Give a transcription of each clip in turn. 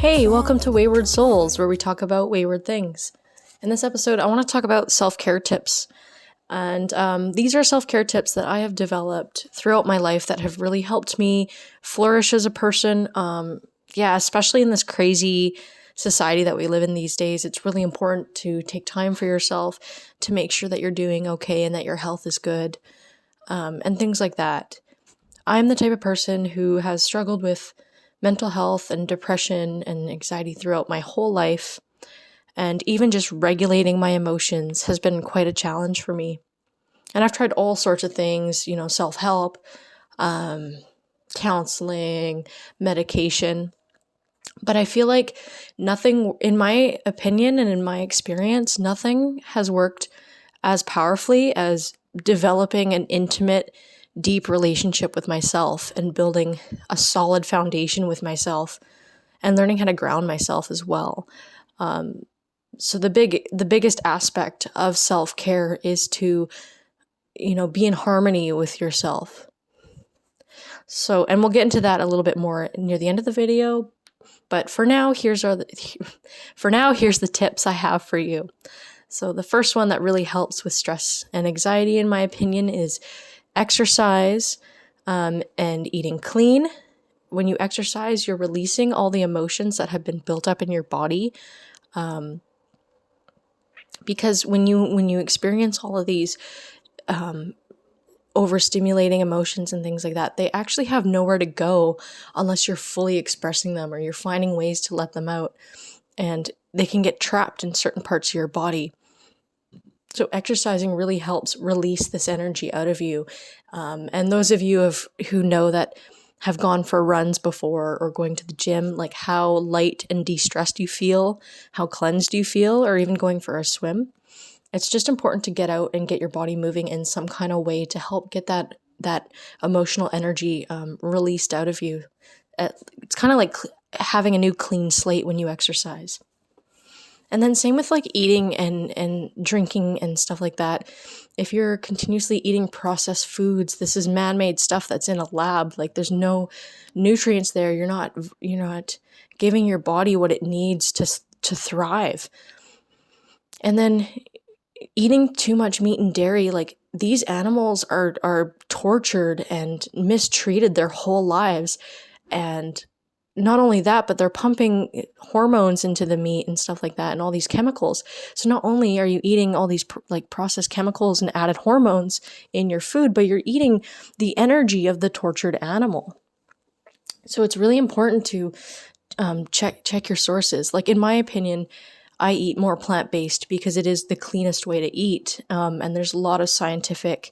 Hey, welcome to Wayward Souls, where we talk about wayward things. In this episode, I want to talk about self-care tips. And these are self-care tips that I have developed throughout my life that have really helped me flourish as a person. Especially in this crazy society that we live in these days, it's really important to take time for yourself to make sure that you're doing okay and that your health is good, and things like that. I'm the type of person who has struggled with mental health and depression and anxiety throughout my whole life. And even just regulating my emotions has been quite a challenge for me. And I've tried all sorts of things, self-help, counseling, medication. But I feel like nothing, in my opinion and in my experience, nothing has worked as powerfully as developing an intimate, deep relationship with myself and building a solid foundation with myself and learning how to ground myself as well. So the biggest aspect of self-care is to, be in harmony with yourself. So, and we'll get into that a little bit more near the end of the video. But for now, here's the tips I have for you. So the first one that really helps with stress and anxiety, in my opinion, is exercise and eating clean. When you exercise, you're releasing all the emotions that have been built up in your body. Because when you experience all of these overstimulating emotions and things like that, they actually have nowhere to go unless you're fully expressing them or you're finding ways to let them out. And they can get trapped in certain parts of your body. So exercising really helps release this energy out of you. And those of you who know that have gone for runs before or going to the gym, like how light and de-stressed you feel, how cleansed you feel, or even going for a swim. It's just important to get out and get your body moving in some kind of way to help get that emotional energy released out of you. It's kind of like having a new clean slate when you exercise. And then same with like eating and drinking and stuff like that. If you're continuously eating processed foods, this is man-made stuff that's in a lab. Like there's no nutrients there. You're not giving your body what it needs to thrive. And then eating too much meat and dairy, like these animals are tortured and mistreated their whole lives. And not only that, but they're pumping hormones into the meat and stuff like that and all these chemicals. So not only are you eating all these processed chemicals and added hormones in your food, but you're eating the energy of the tortured animal. So it's really important to check your sources. Like in my opinion, I eat more plant-based because it is the cleanest way to eat. And there's a lot of scientific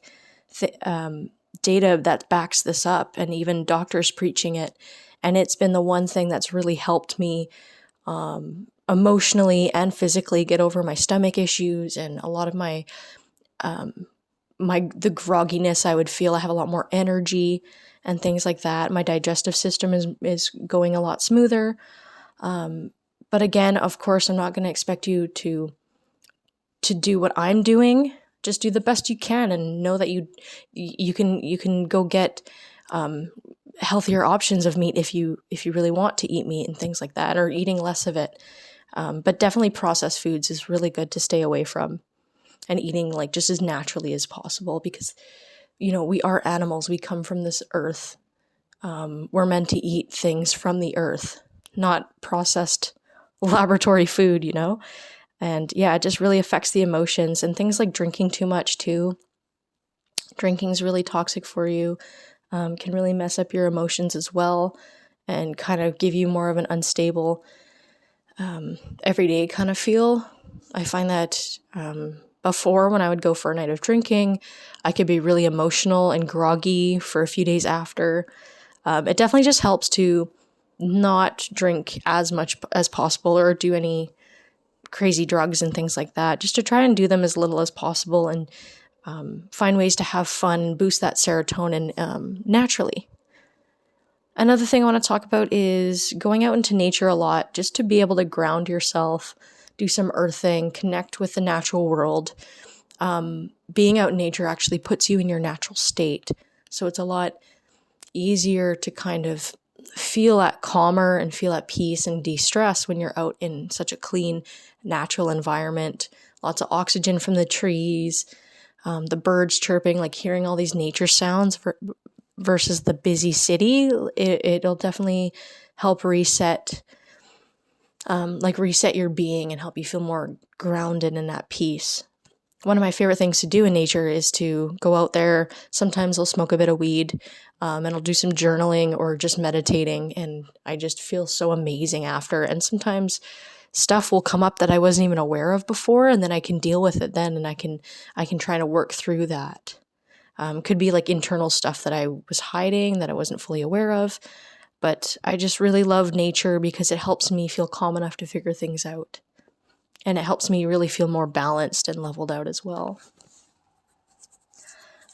data that backs this up and even doctors preaching it. And it's been the one thing that's really helped me emotionally and physically get over my stomach issues and a lot of my the grogginess I would feel. I have a lot more energy and things like that. My digestive system is going a lot smoother. But again, of course, I'm not going to expect you to do what I'm doing. Just do the best you can and know that you can go get healthier options of meat if you really want to eat meat and things like that, or eating less of it. But definitely processed foods is really good to stay away from, and eating like just as naturally as possible because, we are animals. We come from this earth. We're meant to eat things from the earth, not processed laboratory food, And yeah, it just really affects the emotions and things like drinking too much too. Drinking is really toxic for you. Can really mess up your emotions as well and kind of give you more of an unstable everyday kind of feel. I find that before, when I would go for a night of drinking, I could be really emotional and groggy for a few days after. It definitely just helps to not drink as much as possible or do any crazy drugs and things like that, just to try and do them as little as possible and find ways to have fun, boost that serotonin naturally. Another thing I want to talk about is going out into nature a lot, just to be able to ground yourself, do some earthing, connect with the natural world. Being out in nature actually puts you in your natural state. So it's a lot easier to kind of feel at calmer and feel at peace and de-stress when you're out in such a clean, natural environment. Lots of oxygen from the trees, the birds chirping, like hearing all these nature sounds versus the busy city. It'll definitely help reset your being and help you feel more grounded and at peace. One of my favorite things to do in nature is to go out there. Sometimes I'll smoke a bit of weed, and I'll do some journaling or just meditating, and I just feel so amazing after. And sometimes stuff will come up that I wasn't even aware of before, and then I can deal with it then, and I can try to work through that. Could be like internal stuff that I was hiding that I wasn't fully aware of, but I just really love nature because it helps me feel calm enough to figure things out. And it helps me really feel more balanced and leveled out as well.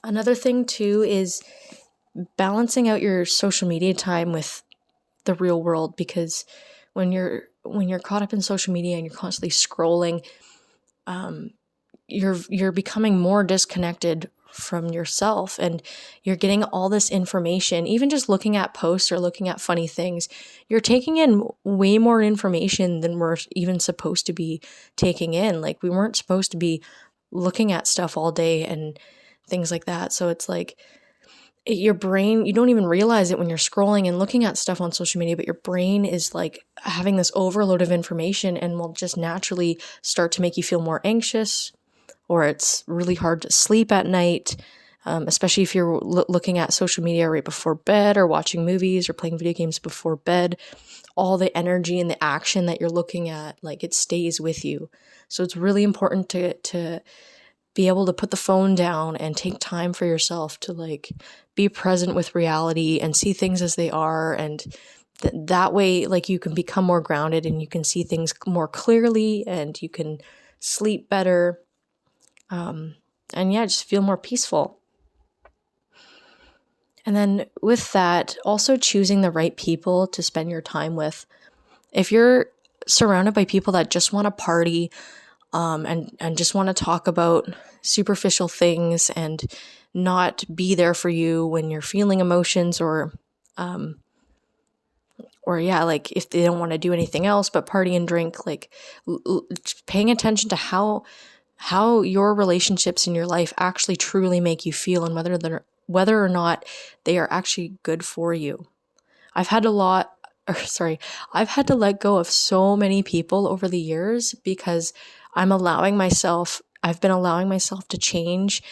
Another thing too is balancing out your social media time with the real world, because when you're caught up in social media and you're constantly scrolling, you're becoming more disconnected from yourself, and you're getting all this information. Even just looking at posts or looking at funny things, you're taking in way more information than we're even supposed to be taking in. Like, we weren't supposed to be looking at stuff all day and things like that. So it's like your brain, you don't even realize it when you're scrolling and looking at stuff on social media, but your brain is like having this overload of information and will just naturally start to make you feel more anxious, or it's really hard to sleep at night, especially if you're looking at social media right before bed or watching movies or playing video games before bed. All the energy and the action that you're looking at, like, it stays with you. So it's really important to be able to put the phone down and take time for yourself to like be present with reality and see things as they are. And that way, like, you can become more grounded and you can see things more clearly and you can sleep better. And yeah, just feel more peaceful. And then with that, also choosing the right people to spend your time with. If you're surrounded by people that just want to party, and just want to talk about superficial things and not be there for you when you're feeling emotions, or like if they don't want to do anything else but party and drink, like paying attention to how your relationships in your life actually truly make you feel, and whether or not they are actually good for you. I've had to let go of so many people over the years because I've been allowing myself to change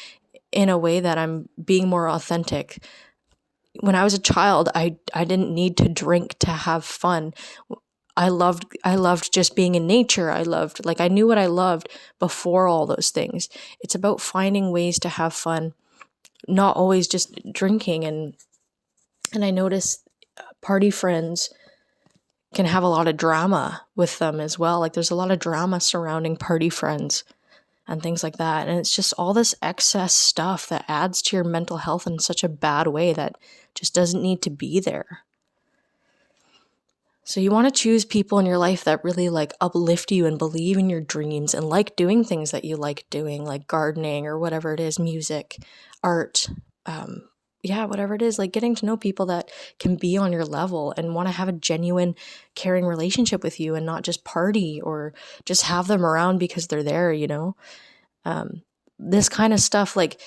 in a way that I'm being more authentic. When I was a child, I didn't need to drink to have fun. I loved just being in nature. I knew what I loved before all those things. It's about finding ways to have fun, not always just drinking. And I notice party friends can have a lot of drama with them as well. Like, there's a lot of drama surrounding party friends and things like that. And it's just all this excess stuff that adds to your mental health in such a bad way that just doesn't need to be there. So you want to choose people in your life that really like uplift you and believe in your dreams and like doing things that you like doing, like gardening or whatever it is, music, art, whatever it is, like getting to know people that can be on your level and want to have a genuine, caring relationship with you and not just party or just have them around because they're there, this kind of stuff. Like,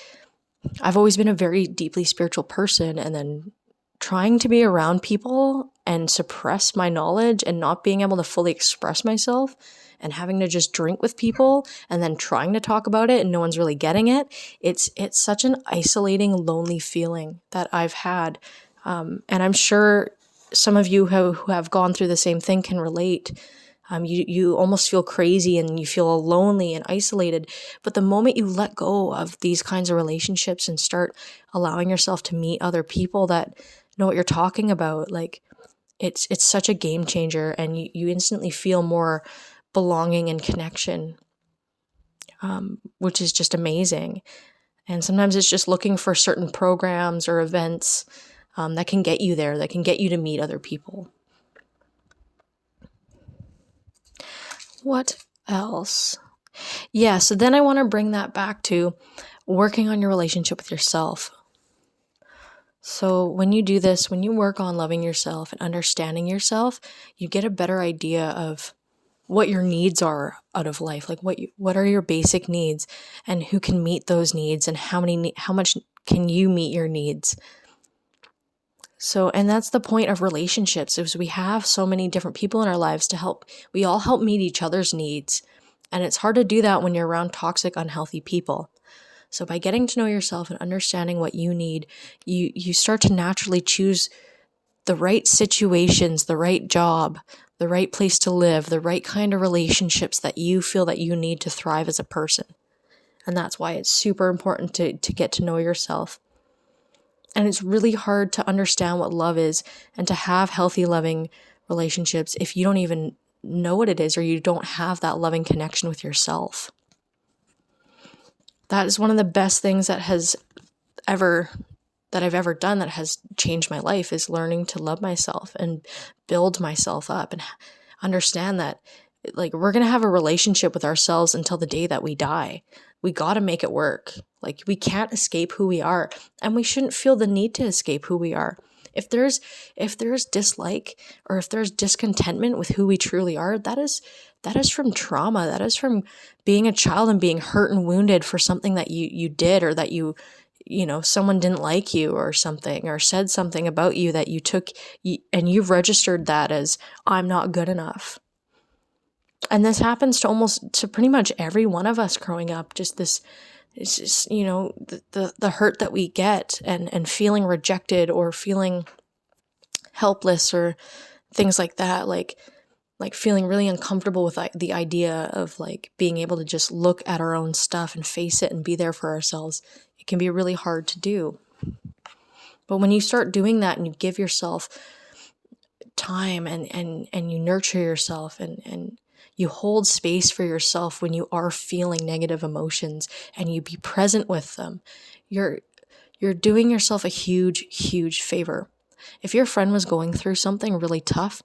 I've always been a very deeply spiritual person, and then trying to be around people and suppress my knowledge and not being able to fully express myself and having to just drink with people and then trying to talk about it and no one's really getting it. It's such an isolating, lonely feeling that I've had. And I'm sure some of you who have gone through the same thing can relate. You almost feel crazy and you feel lonely and isolated. But the moment you let go of these kinds of relationships and start allowing yourself to meet other people that know what you're talking about, like, it's such a game changer, and you instantly feel more belonging and connection, which is just amazing. And sometimes it's just looking for certain programs or events that can get you there, that can get you to meet other people. What else? Yeah, so then I want to bring that back to working on your relationship with yourself. So when you do this, when you work on loving yourself and understanding yourself, you get a better idea of what your needs are out of life. Like what are your basic needs, and who can meet those needs, and how much can you meet your needs. So, and that's the point of relationships, is we have so many different people in our lives we all help meet each other's needs. And it's hard to do that when you're around toxic, unhealthy people. So by getting to know yourself and understanding what you need, you start to naturally choose the right situations, the right job, the right place to live, the right kind of relationships that you feel that you need to thrive as a person. And that's why it's super important to get to know yourself. And it's really hard to understand what love is and to have healthy, loving relationships if you don't even know what it is, or you don't have that loving connection with yourself. That is one of the best things that I've ever done that has changed my life, is learning to love myself and build myself up and understand that, like, we're going to have a relationship with ourselves until the day that we die. We got to make it work. Like, we can't escape who we are, and we shouldn't feel the need to escape who we are. If there's dislike, or if there's discontentment with who we truly are, that is from trauma. That is from being a child and being hurt and wounded for something that you did, or that someone didn't like you or something, or said something about you that you took, and you've registered that as, I'm not good enough. And this happens to pretty much every one of us growing up. It's just, the hurt that we get, and feeling rejected or feeling helpless or things like that, like feeling really uncomfortable with the idea of like being able to just look at our own stuff and face it and be there for ourselves. It can be really hard to do. But when you start doing that and you give yourself time and you nurture yourself and you hold space for yourself when you are feeling negative emotions, and you be present with them, you're doing yourself a huge, huge favor. If your friend was going through something really tough,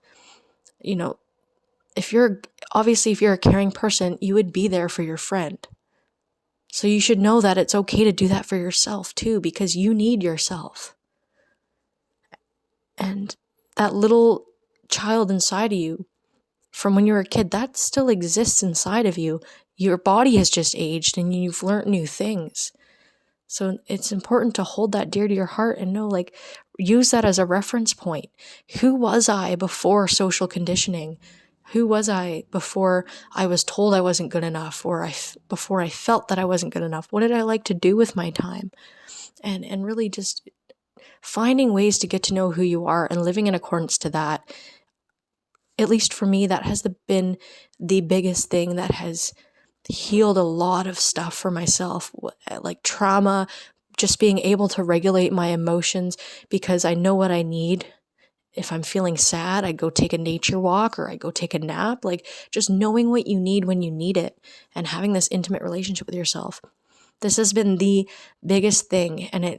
if you're a caring person, you would be there for your friend. So you should know that it's okay to do that for yourself too, because you need yourself. And that little child inside of you from when you were a kid, that still exists inside of you. Your body has just aged and you've learned new things. So it's important to hold that dear to your heart and know, like, use that as a reference point. Who was I before social conditioning? Who was I before I was told I wasn't good enough, or before I felt that I wasn't good enough? What did I like to do with my time? And really just finding ways to get to know who you are and living in accordance to that. At least for me, that has been the biggest thing that has healed a lot of stuff for myself, like trauma, just being able to regulate my emotions because I know what I need. If I'm feeling sad, I go take a nature walk or I go take a nap, like just knowing what you need when you need it and having this intimate relationship with yourself. This has been the biggest thing, and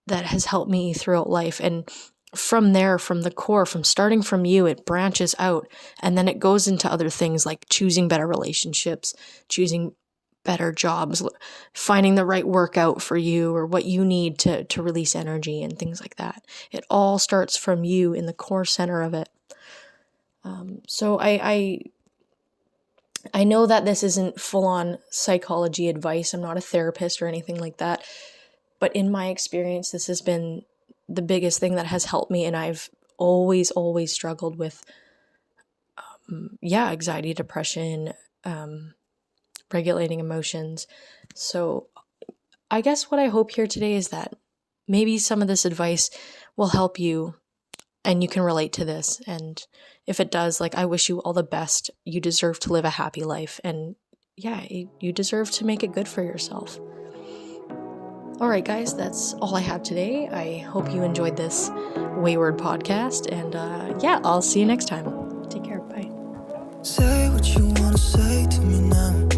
that has helped me throughout life. And from there, from the core, from starting from you, it branches out, and then it goes into other things like choosing better relationships, choosing better jobs, finding the right workout for you or what you need to release energy and things like that. It all starts from you in the core center of it. So I know that this isn't full-on psychology advice. I'm not a therapist or anything like that. But in my experience, this has been the biggest thing that has helped me. And I've always struggled with, anxiety, depression, regulating emotions. So I guess what I hope here today is that maybe some of this advice will help you and you can relate to this. And if it does, like, I wish you all the best. You deserve to live a happy life. And you deserve to make it good for yourself. All right, guys, that's all I have today. I hope you enjoyed this Wayward podcast. And I'll see you next time. Take care. Bye. Say what you want to say to me now.